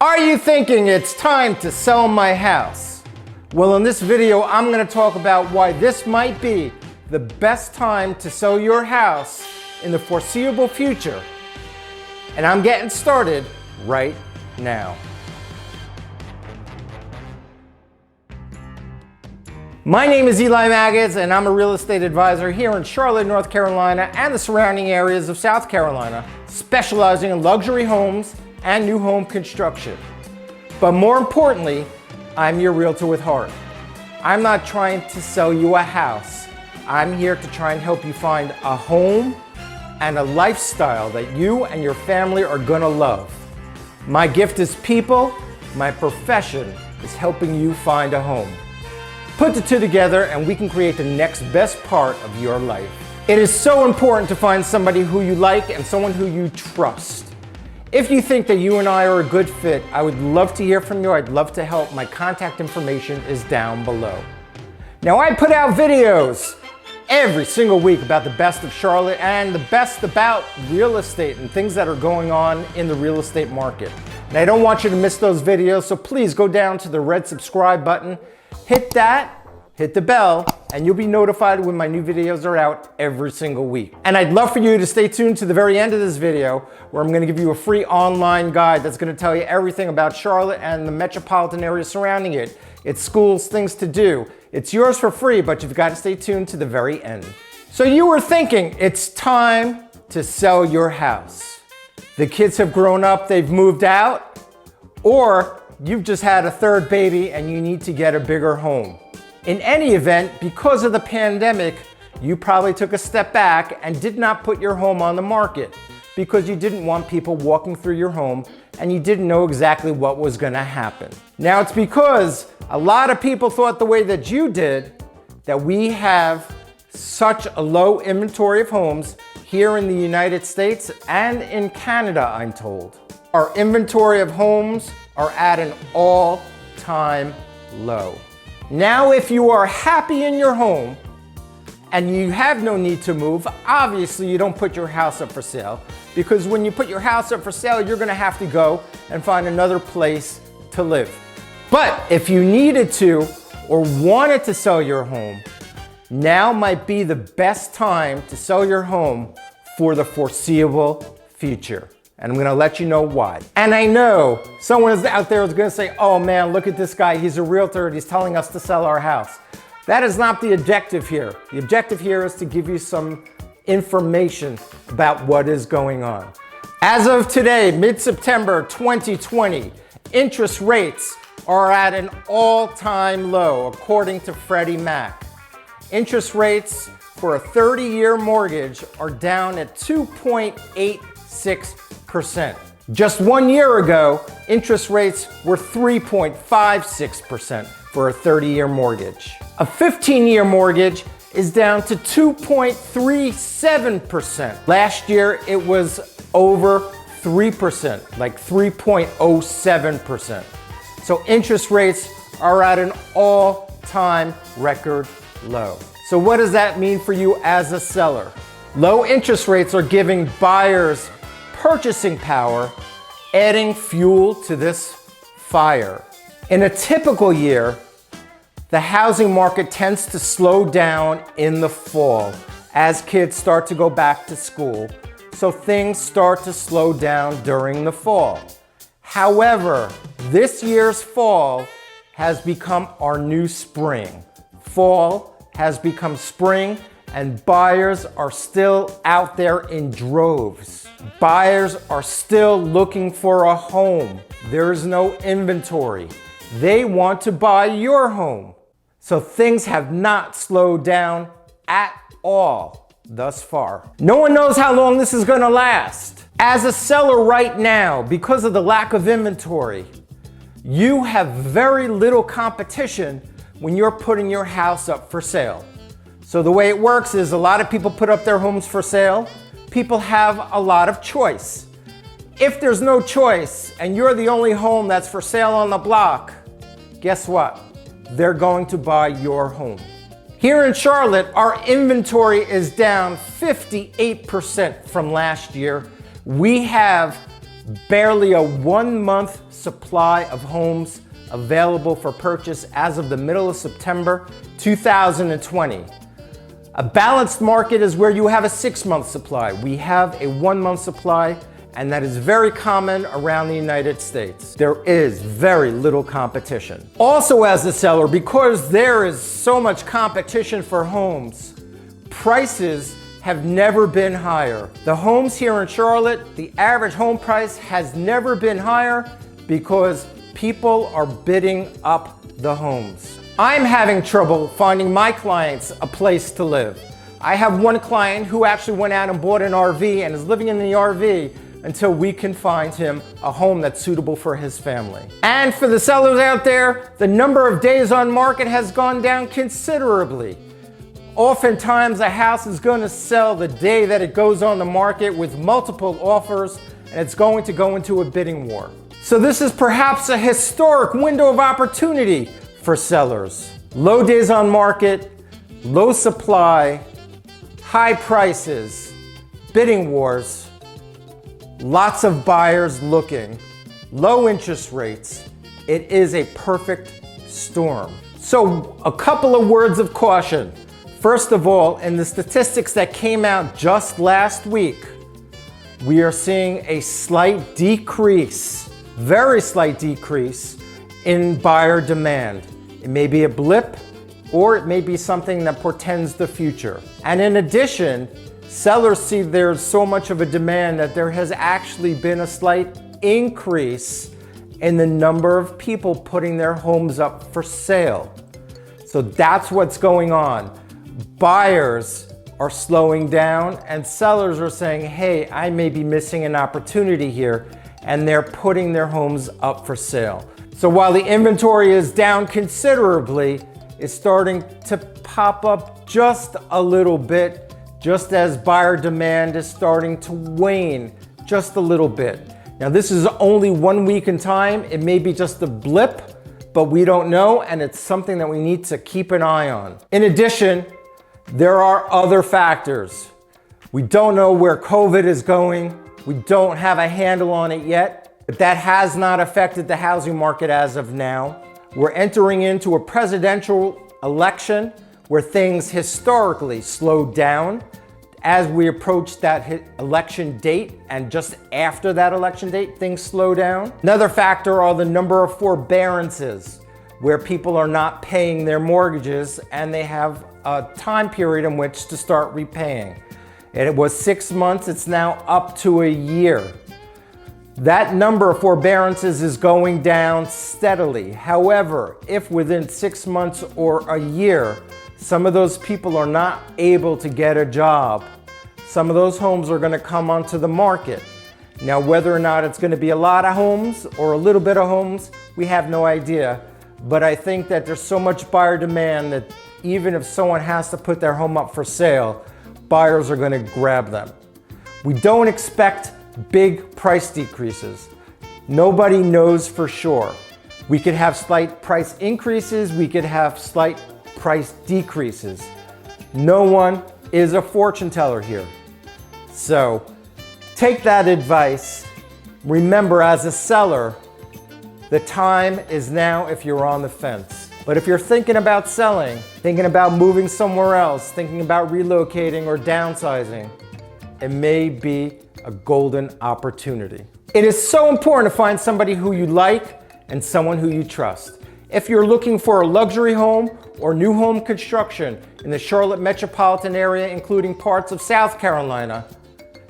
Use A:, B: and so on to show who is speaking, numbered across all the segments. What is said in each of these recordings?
A: Are you thinking it's time to sell my house? Well, in this video, I'm going to talk about why this might be the best time to sell your house in the foreseeable future. And I'm getting started right now. My name is Eli Magids, and I'm a real estate advisor here in Charlotte, North Carolina, and the surrounding areas of South Carolina, specializing in luxury homes and new home construction. But more importantly, I'm your realtor with heart. I'm not trying to sell you a house. I'm here to try and help you find a home and a lifestyle that you and your family are gonna love. My gift is people. My profession is helping you find a home. Put the two together and we can create the next best part of your life. It is so important to find somebody who you like and someone who you trust. If you think that you and I are a good fit, I would love to hear from you. I'd love to help. My contact information is down below. Now, I put out videos every single week about the best of Charlotte and the best about real estate and things that are going on in the real estate market. And I don't want you to miss those videos, so please go down to the red subscribe button, hit that, hit the bell, and you'll be notified when my new videos are out every single week. And I'd love for you to stay tuned to the very end of this video, where I'm gonna give you a free online guide that's gonna tell you everything about Charlotte and the metropolitan area surrounding it. Its schools, things to do. It's yours for free, but you've got to stay tuned to the very end. So you were thinking, it's time to sell your house. The kids have grown up, they've moved out, or you've just had a third baby and you need to get a bigger home. In any event, because of the pandemic, you probably took a step back and did not put your home on the market because you didn't want people walking through your home and you didn't know exactly what was going to happen. Now it's because a lot of people thought the way that you did that we have such a low inventory of homes here in the United States and in Canada, I'm told. Our inventory of homes are at an all-time low. Now, if you are happy in your home and you have no need to move, obviously you don't put your house up for sale, because when you put your house up for sale, you're gonna have to go and find another place to live. But if you needed to or wanted to sell your home, now might be the best time to sell your home for the foreseeable future. And I'm gonna let you know why. And I know someone out there is gonna say, oh man, look at this guy, he's a realtor and he's telling us to sell our house. That is not the objective here. The objective here is to give you some information about what is going on. As of today, mid-September 2020, interest rates are at an all-time low, according to Freddie Mac. Interest rates for a 30-year mortgage are down at 2.86%. Just 1 year ago, interest rates were 3.56% for a 30-year mortgage. A 15-year mortgage is down to 2.37%. Last year, it was over 3%, like 3.07%. So interest rates are at an all-time record low. So what does that mean for you as a seller? Low interest rates are giving buyers purchasing power, adding fuel to this fire. In a typical year, the housing market tends to slow down in the fall as kids start to go back to school, so things start to slow down during the fall. However, this year's fall has become our new spring. Fall has become spring, and buyers are still out there in droves. Buyers are still looking for a home. There's no inventory. They want to buy your home. So things have not slowed down at all thus far. No one knows how long this is gonna last. As a seller right now, because of the lack of inventory, you have very little competition when you're putting your house up for sale. So the way it works is a lot of people put up their homes for sale. People have a lot of choice. If there's no choice and you're the only home that's for sale on the block, guess what? They're going to buy your home. Here in Charlotte, our inventory is down 58% from last year. We have barely a 1-month supply of homes available for purchase as of the middle of September 2020. A balanced market is where you have a 6-month supply. We have a 1-month supply, and that is very common around the United States. There is very little competition. Also, as a seller, because there is so much competition for homes, prices have never been higher. The homes here in Charlotte, the average home price has never been higher because people are bidding up the homes. I'm having trouble finding my clients a place to live. I have one client who actually went out and bought an RV and is living in the RV until we can find him a home that's suitable for his family. And for the sellers out there, the number of days on market has gone down considerably. Oftentimes, a house is going to sell the day that it goes on the market with multiple offers, and it's going to go into a bidding war. So this is perhaps a historic window of opportunity for sellers. Low days on market, low supply, high prices, bidding wars, lots of buyers looking, low interest rates. It is a perfect storm. So a couple of words of caution. First of all, in the statistics that came out just last week, we are seeing a slight decrease, very slight decrease in buyer demand. It may be a blip, or it may be something that portends the future. And in addition, sellers see there's so much of a demand that there has actually been a slight increase in the number of people putting their homes up for sale. So that's what's going on. Buyers are slowing down and sellers are saying, hey, I may be missing an opportunity here, and they're putting their homes up for sale. So while the inventory is down considerably, it's starting to pop up just a little bit, just as buyer demand is starting to wane just a little bit. Now this is only 1 week in time. It may be just a blip, but we don't know, and it's something that we need to keep an eye on. In addition, there are other factors. We don't know where COVID is going. We don't have a handle on it yet, but that has not affected the housing market as of now. We're entering into a presidential election where things historically slowed down as we approach that election date, and just after that election date, things slow down. Another factor are the number of forbearances, where people are not paying their mortgages and they have a time period in which to start repaying. And it was 6 months, it's now up to a year. That number of forbearances is going down steadily. However, if within 6 months or a year, some of those people are not able to get a job, some of those homes are going to come onto the market. Now, whether or not it's going to be a lot of homes or a little bit of homes, we have no idea. But I think that there's so much buyer demand that even if someone has to put their home up for sale, buyers are going to grab them. We don't expect big price decreases. Nobody knows for sure. We could have slight price increases, we could have slight price decreases. No one is a fortune teller here. So take that advice. Remember, as a seller, the time is now if you're on the fence. But if you're thinking about selling, thinking about moving somewhere else, thinking about relocating or downsizing, it may be a golden opportunity. It is so important to find somebody who you like and someone who you trust. If you're looking for a luxury home or new home construction in the Charlotte metropolitan area, including parts of South Carolina,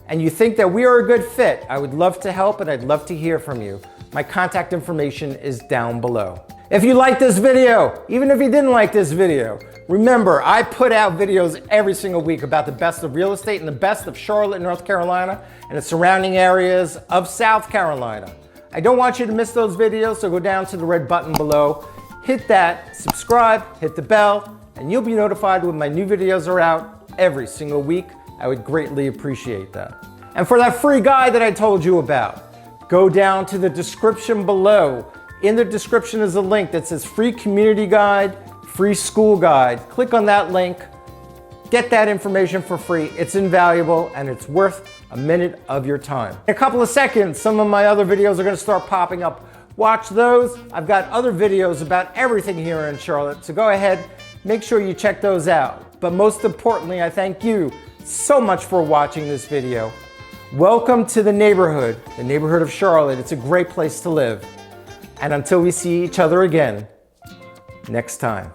A: and you think that we are a good fit, I would love to help and I'd love to hear from you. My contact information is down below. If you like this video, even if you didn't like this video, remember, I put out videos every single week about the best of real estate and the best of Charlotte, North Carolina, and the surrounding areas of South Carolina. I don't want you to miss those videos, so go down to the red button below, hit that, subscribe, hit the bell, and you'll be notified when my new videos are out every single week. I would greatly appreciate that. And for that free guide that I told you about, go down to the description below. In the description is a link that says free community guide, free school guide. Click on that link, get that information for free. It's invaluable and it's worth a minute of your time. In a couple of seconds, some of my other videos are going to start popping up. Watch those. I've got other videos about everything here in Charlotte, so go ahead, make sure you check those out. But most importantly, I thank you so much for watching this video. Welcome to the neighborhood of Charlotte. It's a great place to live. And until we see each other again, next time.